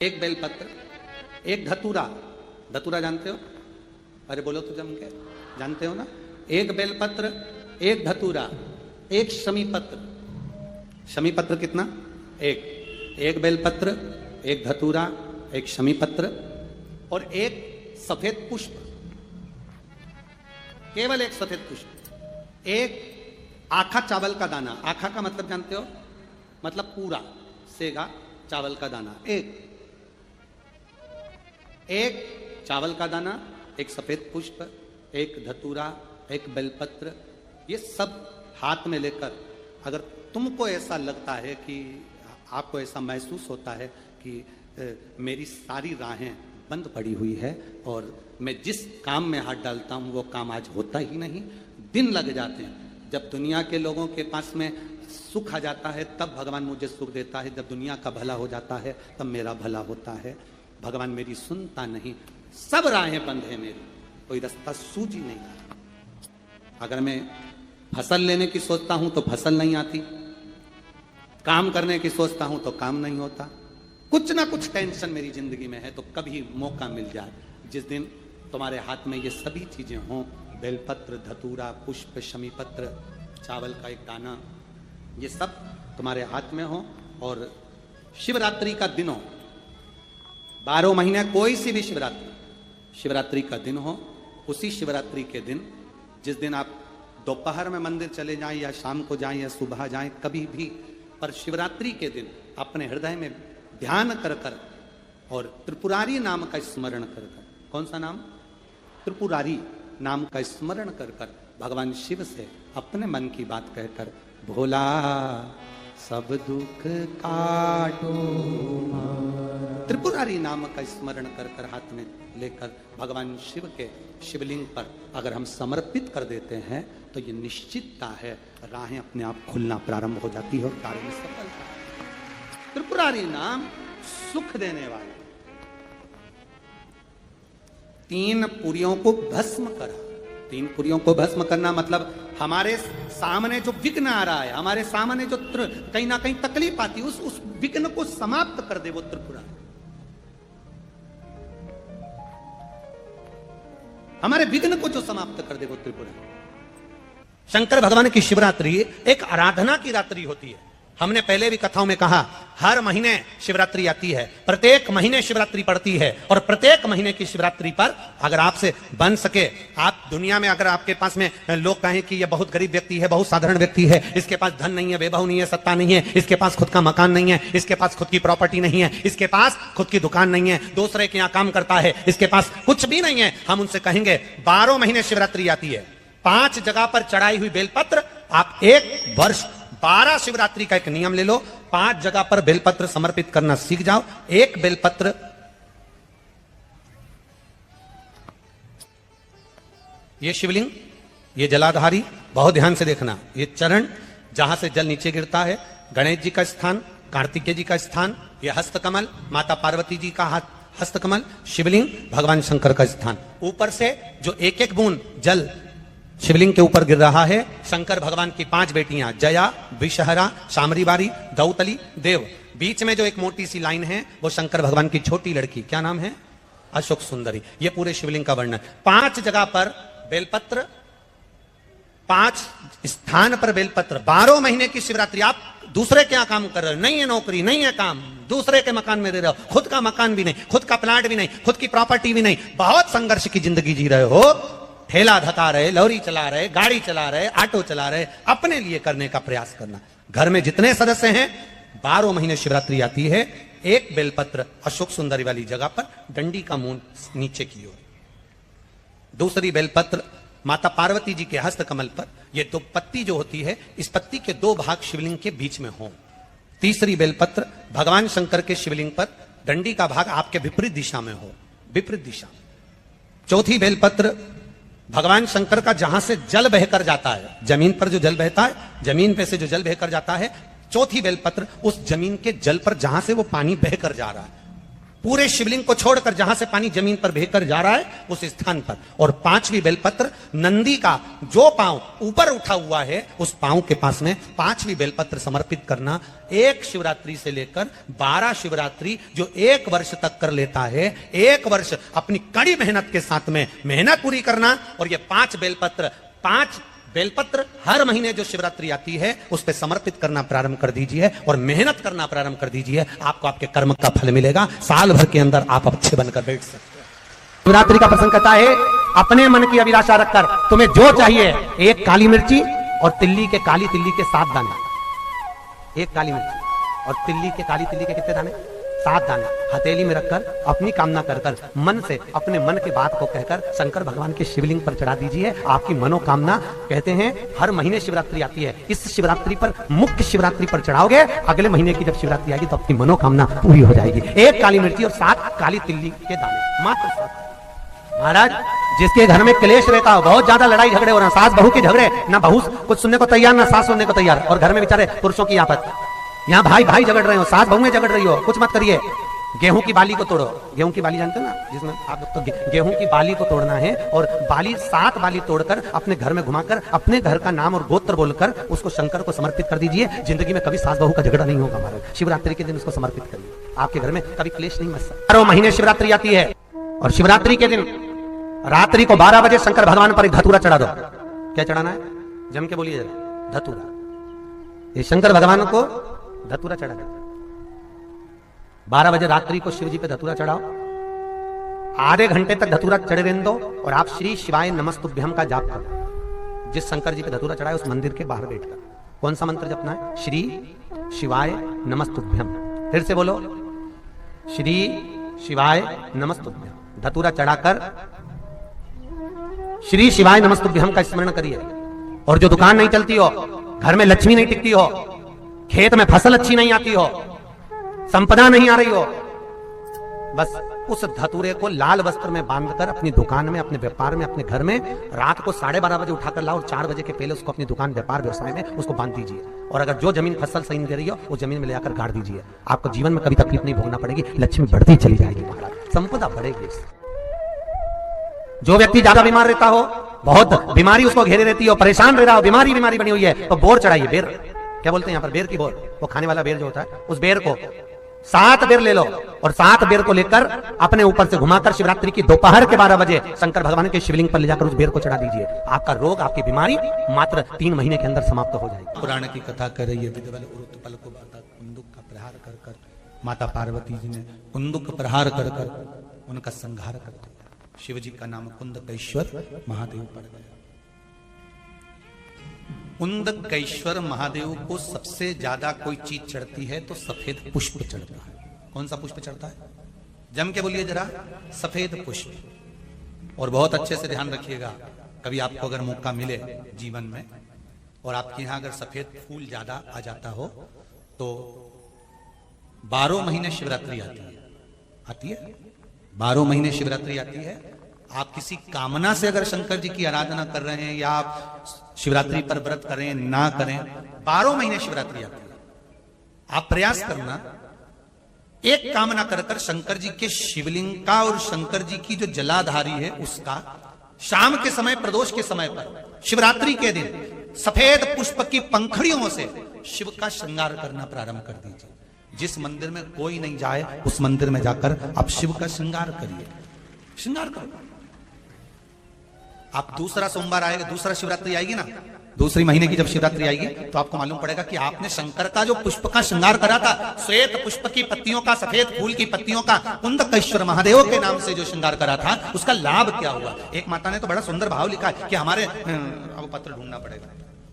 एक बेलपत्र, एक धतूरा। धतूरा जानते हो? अरे बोलो तो जम के, जानते हो ना? एक बेलपत्र, एक धतूरा, एक शमीपत्र। शमीपत्र कितना? एक बेलपत्र, एक धतूरा, एक शमीपत्र और एक सफेद पुष्प। केवल एक सफेद पुष्प। एक आखा चावल का दाना। आखा का मतलब जानते हो? मतलब पूरा सेगा चावल का दाना। एक चावल का दाना, एक सफेद पुष्प, एक धतूरा, एक बेलपत्र, ये सब हाथ में लेकर अगर तुमको ऐसा लगता है कि आपको ऐसा महसूस होता है कि मेरी सारी राहें बंद पड़ी हुई है और मैं जिस काम में हाथ डालता हूं वो काम आज होता ही नहीं, दिन लग जाते हैं। जब दुनिया के लोगों के पास में सुख आ जाता है तब भगवान मुझे सुख देता है, जब दुनिया का भला हो जाता है तब मेरा भला होता है। भगवान मेरी सुनता नहीं, सब राहें बंद है मेरी, कोई रास्ता सूझ ही नहीं आता। अगर मैं फसल लेने की सोचता हूं तो फसल नहीं आती, काम करने की सोचता हूं तो काम नहीं होता। कुछ ना कुछ टेंशन मेरी जिंदगी में है। तो कभी मौका मिल जाए जिस दिन तुम्हारे हाथ में ये सभी चीजें हों, बेलपत्र, धतूरा, पुष्प, शमीपत्र, चावल का एक दाना, ये सब तुम्हारे हाथ में हो और शिवरात्रि का दिन हो, 12 महीने कोई सी भी शिवरात्रि का दिन हो, उसी शिवरात्रि के दिन जिस दिन आप दोपहर में मंदिर चले जाएं या शाम को जाएं या सुबह जाएं, कभी भी, पर शिवरात्रि के दिन अपने हृदय में ध्यान कर कर और त्रिपुरारी नाम का स्मरण कर कर। कौन सा नाम? त्रिपुरारी नाम का स्मरण कर कर भगवान शिव से अपने मन की बात कहकर, भोला सब दुख काटो, त्रिपुरारी नाम का स्मरण कर कर हाथ में लेकर भगवान शिव के शिवलिंग पर अगर हम समर्पित कर देते हैं तो ये निश्चितता है राहें अपने आप खुलना प्रारंभ हो जाती है और कार्य में सफलता। त्रिपुरारी नाम सुख देने वाला। 3 पुरियों को भस्म करा। 3 पुरियों को भस्म करना मतलब हमारे सामने जो विघ्न आ रहा है, हमारे सामने जो कहीं ना कहीं तकलीफ आती है, उस विघ्न को समाप्त कर दे वो त्रिपुरा। हमारे विघ्न को जो समाप्त कर दे वो त्रिपुरा। शंकर भगवान की शिवरात्रि एक आराधना की रात्रि होती है। हमने पहले भी कथाओं में कहा, हर महीने शिवरात्रि आती है, प्रत्येक महीने शिवरात्रि पड़ती है और प्रत्येक महीने की शिवरात्रि पर अगर आपसे बन सके, आप दुनिया में अगर आपके पास में लोग कहें कि ये बहुत गरीब व्यक्ति है, बहुत साधारण व्यक्ति है, इसके पास धन नहीं है, वैभव नहीं है, सत्ता नहीं है, इसके पास खुद का मकान नहीं है, इसके पास खुद की प्रॉपर्टी नहीं है, इसके पास खुद की दुकान नहीं है, दूसरे के यहाँ काम करता है, इसके पास कुछ भी नहीं है, हम उनसे कहेंगे 12 महीने शिवरात्रि आती है, 5 जगह पर चढ़ाई हुई बेलपत्र, आप 1 वर्ष 12 शिवरात्रि का एक नियम ले लो, 5 जगह पर बेलपत्र समर्पित करना सीख जाओ। 1 बेलपत्र, ये शिवलिंग, ये जलाधारी, बहुत ध्यान से देखना, ये चरण जहां से जल नीचे गिरता है, गणेश जी का स्थान, कार्तिकेय जी का स्थान, ये हस्तकमल, माता पार्वती जी का हस्तकमल, शिवलिंग, भगवान शंकर का स्थान। ऊपर से जो एक एक बूंद जल शिवलिंग के ऊपर गिर रहा है, शंकर भगवान की 5 बेटियां, जया, विषहरा, शामरीबारी, दौतली, देव। बीच में जो एक मोटी सी लाइन है वो शंकर भगवान की छोटी लड़की, क्या नाम है? अशोक सुंदरी। ये पूरे शिवलिंग का वर्णन। 5 जगह पर बेलपत्र, 5 स्थान पर बेलपत्र। 12 महीने की शिवरात्रि। आप दूसरे क्या काम कर रहे हो? नहीं है नौकरी, नहीं है काम, दूसरे के मकान में रह रहे हो, खुद का मकान भी नहीं, खुद का प्लाट भी नहीं, खुद की प्रॉपर्टी भी नहीं, बहुत संघर्ष की जिंदगी जी रहे हो, ठेला धता रहे, लॉरी चला रहे, गाड़ी चला रहे, ऑटो चला रहे, अपने लिए करने का प्रयास करना। घर में जितने सदस्य हैं, 12 महीने शिवरात्रि आती है, 1 बेलपत्र अशोक सुंदरी वाली जगह पर, डंडी का मुंह नीचे की ओर। दूसरी बेलपत्र माता पार्वती जी के हस्त कमल पर, ये 2 पत्ती जो होती है, इस पत्ती के 2 भाग शिवलिंग के बीच में हो। तीसरी बेलपत्र भगवान शंकर के शिवलिंग पर, डंडी का भाग आपके विपरीत दिशा में हो, विपरीत दिशा। चौथी बेलपत्र भगवान शंकर का जहां से जल बहकर जाता है, जमीन पर जो जल बहता है, जमीन पे से जो जल बहकर जाता है, चौथी बेलपत्र उस जमीन के जल पर जहां से वो पानी बहकर जा रहा है, पूरे शिवलिंग को छोड़कर जहां से पानी जमीन पर बहकर जा रहा है उस स्थान पर, और 5वीं बेलपत्र नंदी का जो पांव ऊपर उठा हुआ है उस पांव के पास में 5वीं बेलपत्र समर्पित करना। एक शिवरात्रि से लेकर 12 शिवरात्रि जो 1 वर्ष तक कर लेता है, 1 वर्ष अपनी कड़ी मेहनत के साथ में मेहनत पूरी करना, और ये 5 बेलपत्र हर महीने जो शिवरात्रि आती है उस पर समर्पित करना प्रारंभ कर दीजिए और मेहनत करना प्रारंभ कर दीजिए। आपको आपके कर्म का फल मिलेगा। साल भर के अंदर आप अच्छे बनकर बैठ सकते हैं। शिवरात्रि का प्रसंग कहता है, अपने मन की अभिलाषा रखकर तुम्हें जो चाहिए, एक काली मिर्ची और काली तिल्ली के 7 दाने, एक काली मिर्ची और काली तिल्ली के कितने दाने? 7 दाने हथेली में रखकर अपनी कामना कर मन से अपने मन की बात को कहकर शंकर भगवान के शिवलिंग पर चढ़ा दीजिए। आपकी मनोकामना, कहते हैं हर महीने शिवरात्रि आती है, इस शिवरात्रि पर, मुख्य शिवरात्रि पर चढ़ाओगे, अगले महीने की जब शिवरात्रि आएगी तो आपकी मनोकामना पूरी हो जाएगी। 1 काली मिर्ची और 7 काली तिल्ली के दाने, मात्र 7। महाराज, जिसके घर में क्लेश रहता हो, बहुत ज्यादा लड़ाई झगड़े हो रहे, सास बहू के झगड़े, ना बहू कुछ सुनने को तैयार ना सास सुनने को तैयार, और घर में बेचारे पुरुषों की आपत, यहाँ भाई भाई झगड़ रहे हो, सास बहू में झगड़ रही हो, कुछ मत करिए। गेहूं की बाली को तोड़ो। गेहूं की बाली जानते हो ना, जिसमें आप तो गेहूं की बाली को तोड़ना है, और बाली 7 बाली तोड़कर अपने घर में घुमाकर अपने घर का नाम और गोत्र बोलकर उसको शंकर को समर्पित कर दीजिए। जिंदगी में कभी सास बहू का झगड़ा नहीं होगा। हमारे शिवरात्रि के दिन उसको समर्पित करिए, आपके घर में कभी क्लेश नहीं मच सकता। 12 महीने शिवरात्रि आती है, और शिवरात्रि के दिन रात्रि को 12 बजे शंकर भगवान पर एक धतूरा चढ़ा दो। क्या चढ़ाना है? जम के बोलिए जरा, धतूरा। ये शंकर भगवान को धतूरा चढ़ा दो। 12 बजे रात्रि को शिव जी पे धतूरा चढ़ाओ, आधे घंटे तक धतूरा चढ़े रहने दो, और आप श्री शिवाय नमस्तुभ्यम का जाप करो। जिस शंकर जी पे धतूरा चढ़ाए उस मंदिर के बाहर बैठकर कौन सा मंत्र जपना है? श्री शिवाय नमस्तुभ्यम। फिर से बोलो, श्री शिवाय नमस्तुभ्यम। धतूरा चढ़ाकर श्री शिवाय नमस्तुभ्यम का स्मरण करिए। और जो दुकान नहीं चलती हो, घर में लक्ष्मी नहीं टिकती हो, खेत में फसल अच्छी नहीं आती हो, संपदा नहीं आ रही हो, बस उस धतूरे को लाल वस्त्र में बांधकर अपनी दुकान में, अपने व्यापार में, अपने घर में रात को 12:30 बजे उठाकर लाओ, और 4 बजे के पहले उसको अपनी दुकान, व्यापार, व्यवसाय में उसको बांध दीजिए। और अगर जो जमीन फसल सही नहीं दे रही हो, वो जमीन में ले जाकर गाड़ दीजिए। आपको जीवन में कभी तकलीफ नहीं भोगना पड़ेगी, लक्ष्मी बढ़ती चली जाएगी, महाराज संपदा बढ़ेगी। जो व्यक्ति ज्यादा बीमार रहता हो, बहुत बीमारी उसको घेरे रहती हो, परेशान रह रहा हो, बीमारी बनी हुई है, तो बोर चढ़ाइए। बेर, क्या बोलते हैं यहाँ पर? बेर की बोर, वो खाने वाला बेर जो होता है, उस बेर को 7 बेर ले लो, और 7 बेर को लेकर अपने ऊपर से घुमाकर शिवरात्रि की दोपहर के 12 बजे शंकर भगवान के शिवलिंग पर ले जाकर उस बेर को चढ़ा दीजिए। आपका रोग, आपकी बीमारी मात्र 3 महीने के अंदर समाप्त हो जाएगी। पुराण की कथा कर रही है, विदवल उरुतपल को बाता कुंदुक का प्रहार कर माता पार्वती जी ने कुंदुक प्रहार कर उनका संहार कर दिया। शिव जी का नाम कुंदकेश्वर महादेव पड़ गया। कुंदकेश्वर महादेव को सबसे ज्यादा कोई चीज चढ़ती है तो सफेद पुष्प चढ़ता है। कौन सा पुष्प चढ़ता है? जम के बोलिए जरा, सफेद पुष्प। और बहुत अच्छे से ध्यान रखिएगा, कभी आपको अगर मौका मिले जीवन में और आपके यहां अगर सफेद फूल ज्यादा आ जाता हो तो 12 महीने शिवरात्रि आती है 12 महीने शिवरात्रि आती है। आप किसी कामना से अगर शंकर जी की आराधना कर रहे हैं या आप शिवरात्रि पर व्रत करें ना करें, 12 महीने शिवरात्रि आती है। आप प्रयास करना, एक कामना कर शंकर जी के शिवलिंग का और शंकर जी की जो जलाधारी है उसका शाम के समय, प्रदोष के समय पर, शिवरात्रि के दिन सफेद पुष्प की पंखड़ियों से शिव का श्रृंगार करना प्रारंभ कर दीजिए। जिस मंदिर में कोई नहीं जाए उस मंदिर में जाकर आप शिव का श्रृंगार करिए, श्रृंगार करो। आप दूसरा सोमवार आएगा, दूसरा शिवरात्रि आएगी ना, दूसरी महीने की जब शिवरात्रि आएगी तो आपको मालूम पड़ेगा कि आपने शंकर का जो पुष्प का श्रृंगार करा था, श्वेत पुष्प की पत्तियों का, सफेद फूल की पत्तियों का, कुंदकेश्वर महादेव के नाम से जो श्रृंगार करा था, उसका लाभ क्या हुआ। एक माता ने तो बड़ा सुंदर भाव लिखा है कि हमारे, अब पत्र ढूंढना पड़ेगा,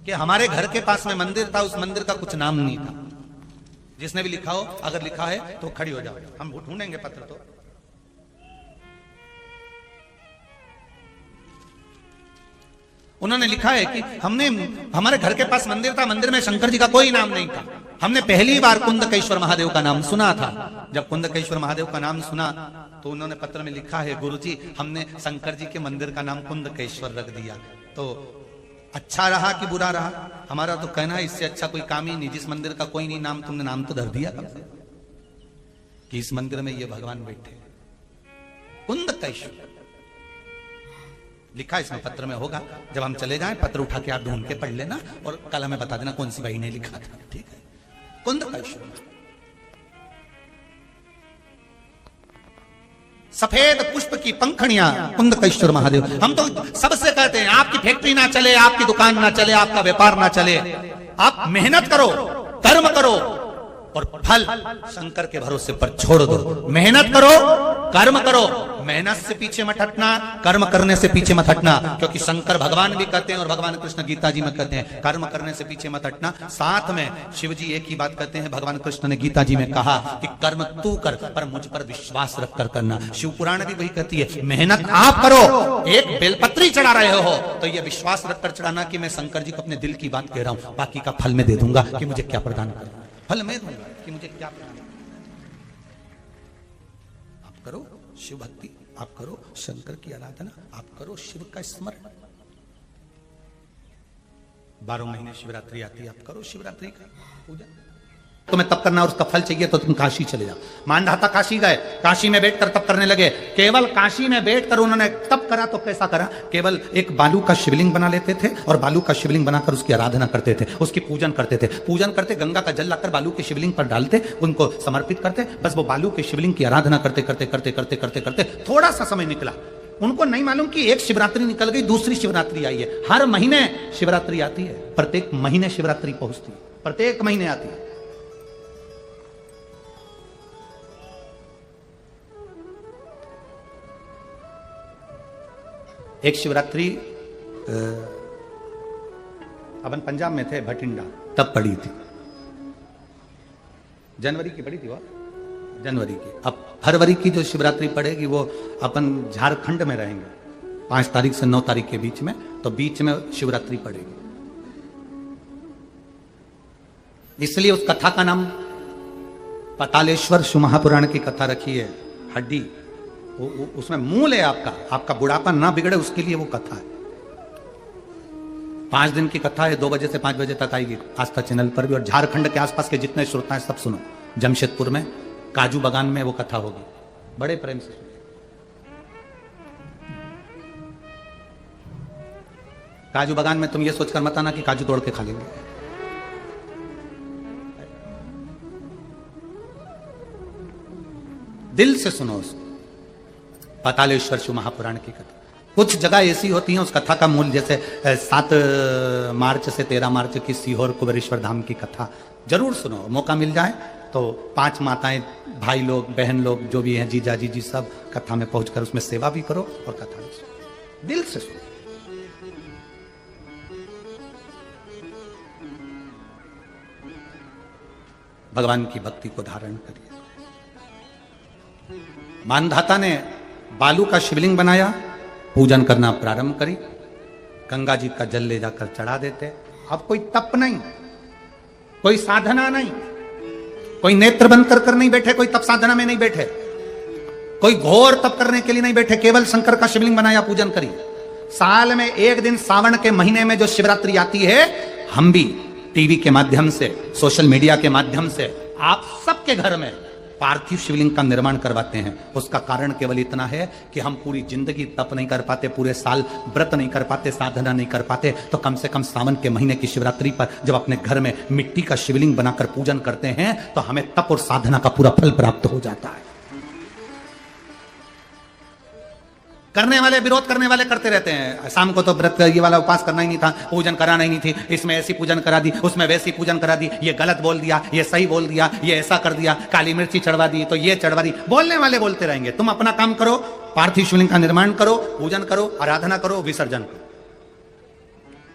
कि हमारे घर के पास में मंदिर था, उस मंदिर का कुछ नाम नहीं था। जिसने भी लिखा हो, अगर लिखा है तो खड़ी हो जाओ, हम ढूंढेंगे पत्र। तो उन्होंने लिखा है कि हमने, हमारे घर के पास मंदिर था, मंदिर में शंकर जी का कोई नाम नहीं था। हमने पहली बार कुंदकेश्वर महादेव का नाम सुना था। जब कुंदकेश्वर महादेव का नाम सुना तो उन्होंने पत्र में लिखा है, गुरुजी हमने शंकर जी के मंदिर का नाम कुंदकेश्वर रख दिया। तो अच्छा रहा कि बुरा रहा? हमारा तो कहना है इससे अच्छा कोई काम ही नहीं। जिस मंदिर का कोई नहीं नाम, तुमने नाम तो धर दिया। कि इस मंदिर में ये भगवान बैठे। कुंद कैश्वर लिखा इसमें, पत्र में होगा। जब हम चले जाएं पत्र उठा के आप ढूंढ के पढ़ लेना और कल हमें बता देना कौन सी भाई ने लिखा था, ठीक है। कुंद कैश्वर, सफेद पुष्प की पंखड़ियां, कुंद कैश्वर महादेव। हम तो सबसे कहते हैं आपकी फैक्ट्री ना चले, आपकी दुकान ना चले, आपका व्यापार ना चले, आप मेहनत करो, कर्म करो और फल शंकर के भरोसे पर छोड़ दो। मेहनत करो, कर्म करो, मेहनत से पीछे मत हटना, कर्म करने से पीछे मत हटना, क्योंकि शंकर भगवान भी कहते हैं और भगवान कृष्ण गीता जी में कहते हैं कर्म करने से पीछे मत हटना। साथ में शिव जी एक ही बात कहते हैं, भगवान कृष्ण ने गीता जी में कहा कि कर्म तू कर पर मुझ पर विश्वास रख कर करना। शिव पुराण भी वही कहती है, मेहनत आप करो, एक बेलपत्री चढ़ा रहे हो तो यह विश्वास रखकर चढ़ाना कि मैं शंकर जी को अपने दिल की बात कह रहा हूं, बाकी का फल मैं दे दूंगा कि मुझे क्या प्रदान करना, फल मैं दूंगा कि मुझे क्या प्रदान करना। आप करो शिव भक्ति, आप करो शंकर की आराधना, आप करो शिव का स्मरण। 12 महीने शिवरात्रि आती है, आप करो शिवरात्रि का पूजा। तुम्हें तप करना और उसका फल चाहिए तो तुम काशी चले जाओ। मानधाता काशी गए, काशी में बैठकर तप करने लगे। केवल काशी में बैठकर उन्होंने तप करा तो कैसा करा, केवल एक बालू का शिवलिंग बना लेते थे और बालू का शिवलिंग बनाकर उसकी आराधना करते थे, उसकी पूजन करते थे। पूजन करते, गंगा का जल लाकर बालू के शिवलिंग पर डालते, उनको समर्पित करते, बस वो बालू के शिवलिंग की आराधना करते करते करते करते करते करते थोड़ा सा समय निकला। उनको नहीं मालूम कि एक शिवरात्रि निकल गई, दूसरी शिवरात्रि आई है। हर महीने शिवरात्रि आती है, प्रत्येक महीने शिवरात्रि पहुंचती है, प्रत्येक महीने आती है। एक शिवरात्रि अपन पंजाब में थे, भटिंडा, तब पड़ी थी, जनवरी की पड़ी थी वो, जनवरी की। अब फरवरी की जो शिवरात्रि पड़ेगी वो अपन झारखंड में रहेंगे 5 तारीख से 9 तारीख के बीच में, तो बीच में शिवरात्रि पड़ेगी। इसलिए उस कथा का नाम पतालेश्वर शिव महापुराण की कथा रखी है। हड्डी उसमें मूल है, आपका बुढ़ापा ना बिगड़े उसके लिए वो कथा है। 5 दिन की कथा है, 2 बजे से 5 बजे तक आएगी आस्था चैनल पर भी। और झारखंड के आसपास के जितने श्रोता हैं सब सुनो। जमशेदपुर में काजू बागान में वो कथा होगी, बड़े प्रेम से। काजू बागान में तुम ये सोचकर मत आना कि काजू तोड़ के खा लेंगे। दिल से सुनो उसको। पतालेश्वर शिव महापुराण की कथा। कुछ जगह ऐसी होती हैं उस कथा का मूल, जैसे 7 मार्च से 13 मार्च की सीहोर कुबेरेश्वर धाम की कथा जरूर सुनो, मौका मिल जाए तो। 5 माताएं, भाई लोग, बहन लोग जो भी हैं, जीजा जीजी, सब कथा में पहुंचकर उसमें सेवा भी करो और कथा भी सुनो, दिल से सुनो। भगवान की भक्ति को धारण करिए। मानधाता ने बालू का शिवलिंग बनाया, पूजन करना प्रारंभ करी, गंगा जी का जल ले जाकर चढ़ा देते। अब कोई तप नहीं, कोई साधना नहीं, कोई नेत्र बंद कर नहीं बैठे, कोई तप साधना में नहीं बैठे, कोई घोर तप करने के लिए नहीं बैठे, केवल शंकर का शिवलिंग बनाया, पूजन करी। साल में एक दिन सावन के महीने में जो शिवरात्रि आती है, हम भी टीवी के माध्यम से, सोशल मीडिया के माध्यम से आप सबके घर में पार्थिव शिवलिंग का निर्माण करवाते हैं। उसका कारण केवल इतना है कि हम पूरी जिंदगी तप नहीं कर पाते, पूरे साल व्रत नहीं कर पाते, साधना नहीं कर पाते, तो कम से कम सावन के महीने की शिवरात्रि पर जब अपने घर में मिट्टी का शिवलिंग बनाकर पूजन करते हैं तो हमें तप और साधना का पूरा फल प्राप्त हो जाता है। करने वाले, विरोध करने वाले करते रहते हैं। शाम को तो व्रत ये वाला उपास करना ही नहीं था, पूजन कराना ही नहीं थी, इसमें ऐसी पूजन करा दी, उसमें वैसी पूजन करा दी, ये गलत बोल दिया, ये सही बोल दिया, ये ऐसा कर दिया, काली मिर्ची चढ़वा दी तो ये चढ़वा दी। बोलने वाले बोलते रहेंगे। तुम अपना काम करो, पार्थिव शिवलिंग का निर्माण करो, पूजन करो, आराधना करो, विसर्जन करो।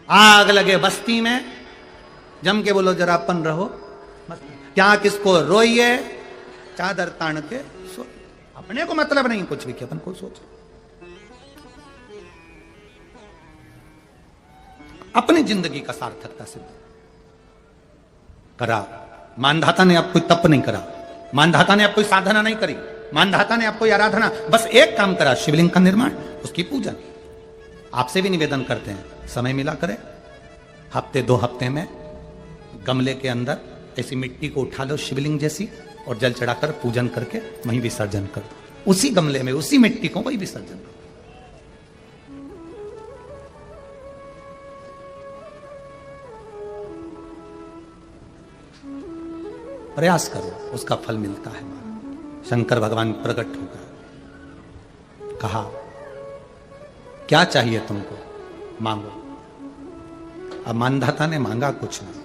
आग लगे बस्ती में, जम के बोलो जरा अपन रहो, क्या किसको रोइए, चादर तान के सो। अपने को मतलब नहीं कुछ भी कि अपन को सोच, अपनी जिंदगी का सार्थकता सिद्ध करा। मानधाता ने अब कोई तप नहीं करा, मानधाता ने अब कोई साधना नहीं करी, मानधाता ने अब कोई आराधना, बस एक काम करा, शिवलिंग का निर्माण, उसकी पूजन। आपसे भी निवेदन करते हैं, समय मिला करें, हफ्ते 2 हफ्ते में गमले के अंदर ऐसी मिट्टी को उठा लो शिवलिंग जैसी, और जल चढ़ाकर पूजन करके वहीं विसर्जन कर दो। उसी गमले में उसी मिट्टी को वही विसर्जन करो। प्रयास करो, उसका फल मिलता है। शंकर भगवान प्रकट होकर कहा, क्या चाहिए तुमको, मांगो। अब मानधाता ने मांगा कुछ नहीं।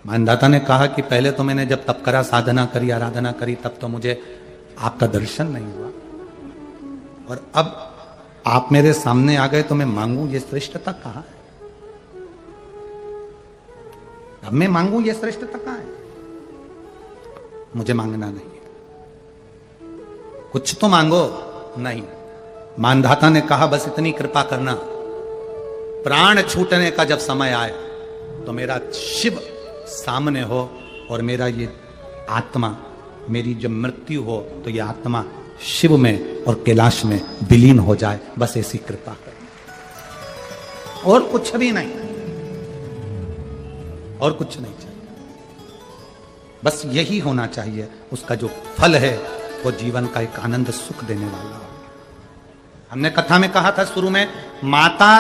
मानधाता ने कहा कि पहले तो मैंने जब तप करा, साधना करी, आराधना करी, तब तो मुझे आपका दर्शन नहीं हुआ, और अब आप मेरे सामने आ गए तो मैं मांगू, ये श्रेष्ठता कहां है? अब मैं मांगू, ये श्रेष्ठता कहां है? मुझे मांगना नहीं है, कुछ तो मांगो। नहीं, मानधाता ने कहा बस इतनी कृपा करना, प्राण छूटने का जब समय आए तो मेरा शिव सामने हो और मेरा ये आत्मा, मेरी जब मृत्यु हो तो ये आत्मा शिव में और कैलाश में विलीन हो जाए, बस ऐसी कृपा कर, और कुछ भी नहीं, और कुछ नहीं चाहिए। बस यही होना चाहिए। उसका जो फल है वो जीवन का एक आनंद सुख देने वाला हो। हमने कथा में कहा था शुरू में, माता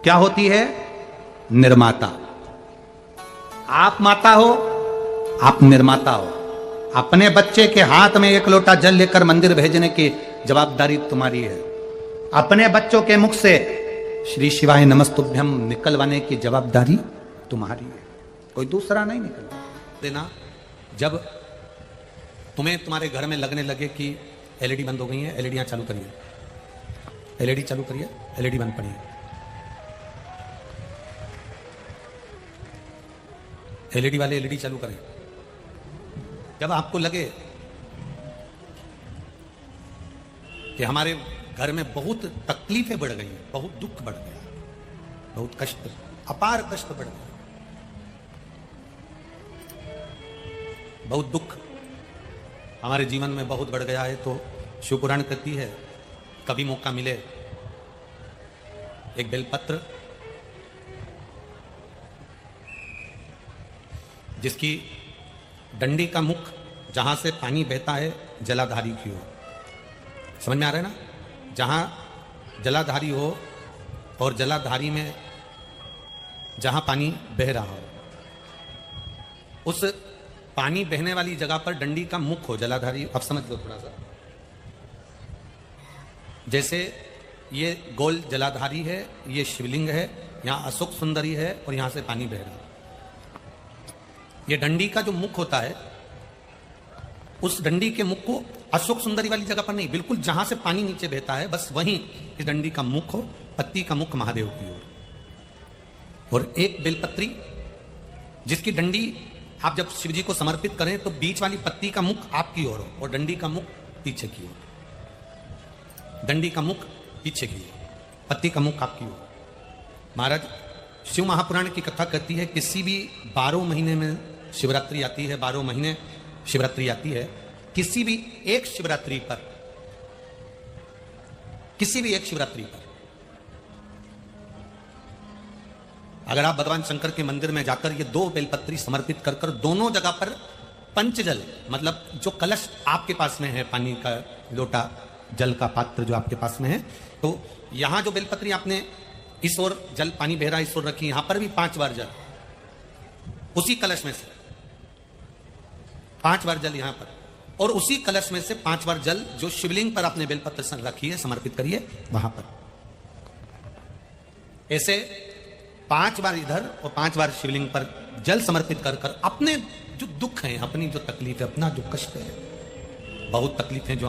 क्या होती है? निर्माता। आप माता हो, आप निर्माता हो। अपने बच्चे के हाथ में एक लोटा जल लेकर मंदिर भेजने की जवाबदारी तुम्हारी है। अपने बच्चों के मुख से श्री शिवाय नमस्तुभ्यम निकलवाने की जवाबदारी तुम्हारी है, कोई दूसरा नहीं निकलवा देना। जब तुम्हें तुम्हारे घर में लगने लगे कि एलईडी बंद हो गई है, एलईडियां चालू करिए, एलईडी चालू करिए, एलईडी बंद पड़ी है, एलईडी वाले एलईडी चालू करें। जब आपको लगे कि हमारे घर में बहुत तकलीफें बढ़ गई हैं, बहुत दुख बढ़ गया, बहुत कष्ट, अपार कष्ट बढ़ गया, बहुत दुख हमारे जीवन में बहुत बढ़ गया है, तो शिव पुराण कहती है कभी मौका मिले एक बेलपत्र जिसकी डंडी का मुख जहां से पानी बहता है जलाधारी की ओर, समझ में आ रहा है ना? जहां जलाधारी हो और जलाधारी में जहां पानी बह रहा हो, उस पानी बहने वाली जगह पर डंडी का मुख हो, जलाधारी। अब समझ लो थोड़ा सा, जैसे ये गोल जलाधारी है, ये शिवलिंग है, यहां अशोक सुंदरी है और यहां से पानी बह रहा है। ये डंडी का जो मुख होता है, उस डंडी के मुख को अशोक सुंदरी वाली जगह पर नहीं, बिल्कुल जहां से पानी नीचे बहता है, बस वहीं इस डंडी का मुख हो, पत्ती का मुख महादेव की ओर, और एक बेलपत्री जिसकी डंडी आप जब शिव जी को समर्पित करें तो बीच वाली पत्ती का मुख आपकी ओर हो और डंडी का मुख पीछे की ओर, डंडी का मुख पीछे की ओर, पत्ती का मुख आपकी ओर। महाराज शिव महापुराण की कथा कहती है, किसी भी 12 महीने में शिवरात्रि आती है, 12 महीने शिवरात्रि आती है, किसी भी एक शिवरात्रि पर, किसी भी एक शिवरात्रि पर अगर आप भगवान शंकर के मंदिर में जाकर ये 2 बेलपत्री समर्पित कर दोनों जगह पर पंचजल, मतलब जो कलश आपके पास में है, पानी का लोटा, जल का पात्र जो आपके पास में है, तो यहां जो बेलपत्री आपने इस ओर जल पानी बह रहा इस ओर रखी, यहां पर भी 5 बार जल, उसी कलश में से 5 बार जल यहां पर, और उसी कलश में से 5 बार जल जो शिवलिंग पर आपने बेलपत्र रखी है समर्पित करिए वहां पर। ऐसे 5 बार इधर और 5 बार शिवलिंग पर जल समर्पित कर अपने जो दुख हैं, अपनी जो तकलीफ है, अपना जो कष्ट है, बहुत तकलीफें जो